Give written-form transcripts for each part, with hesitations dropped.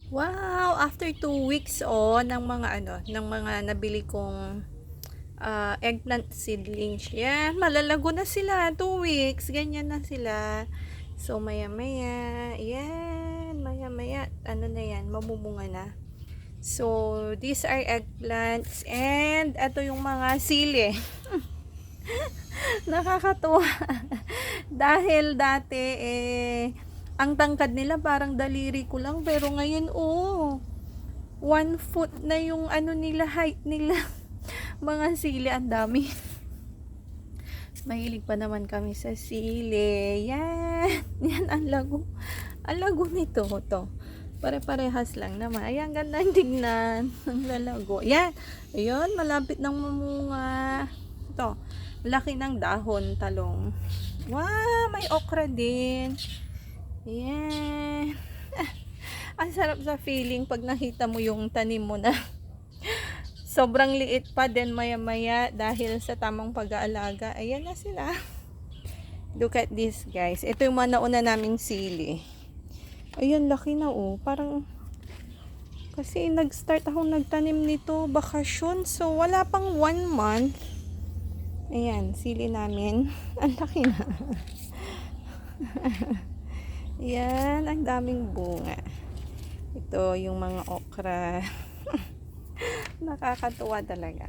Wow, after 2 weeks ng mga ng mga nabili kong eggplant seedlings. Yan, malalago na sila. 2 weeks, ganyan na sila. So, maya-maya, yan, maya-maya, na yan, mamumunga na. So, these are eggplants and ito yung mga sili. Nakakatuwa. Dahil dati ang tangkad nila parang daliri ko lang, pero ngayon 1 foot na yung nila, height nila. Mga sili, ang dami. Mahilig pa naman kami sa sili. Yan. Yan ang lago. Ang lago nito to. Pare-parehas lang naman. Ayan, ganda tingnan. Ang lalago. Yan. Ayun, malapit ng mamunga. Ito. Laki ng dahon, talong. Wow, may okra din. Yan. Ang sarap sa feeling pag nakita mo yung tanim mo na sobrang liit pa din maya-maya dahil sa tamang pag-aalaga. Ayan na sila. Look at this, guys. Ito yung mga nauna naming sili. Ayan, laki na Parang kasi nag-start akong nagtanim nito bakasyon. So, wala pang 1 month. Ayan, sili namin. Ang laki na. Yan, ang daming bunga. Ito yung mga okra. Nakakatuwa talaga.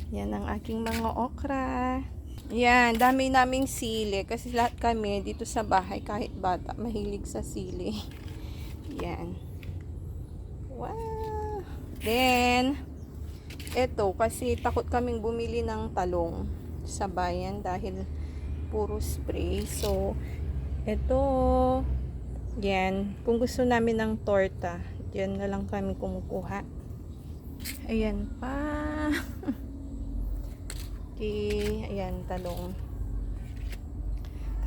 Yan ang aking mga okra. Yan, dami naming sili. Kasi lahat kami dito sa bahay, kahit bata, mahilig sa sili. Yan. Wow! Then, eto, kasi takot kaming bumili ng talong sa bayan dahil puro spray. So, eto, yan. Kung gusto namin ng torta, yan na lang kami kumukuha. Ayan pa. Okay, ayan, talong.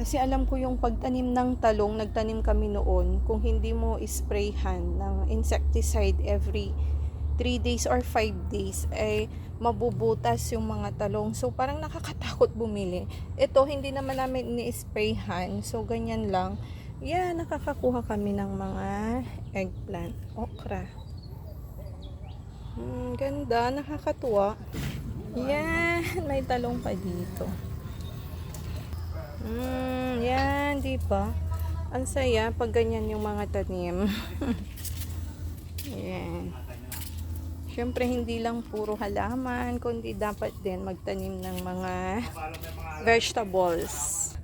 Kasi alam ko yung pagtanim ng talong, nagtanim kami noon, kung hindi mo isprayhan ng insecticide every 3 days or 5 days, ay mabubutas yung mga talong. So, parang nakakatakot bumili. Ito, hindi naman namin ni-sprayhan. So, ganyan lang. Yan, nakakakuha kami ng mga eggplant, okra. Ganda, nakakatuwa. Yan, may talong pa dito. Yan, di ba? Ang saya pag ganyan yung mga tanim. Yan. Siyempre, hindi lang puro halaman, kundi dapat din magtanim ng mga vegetables.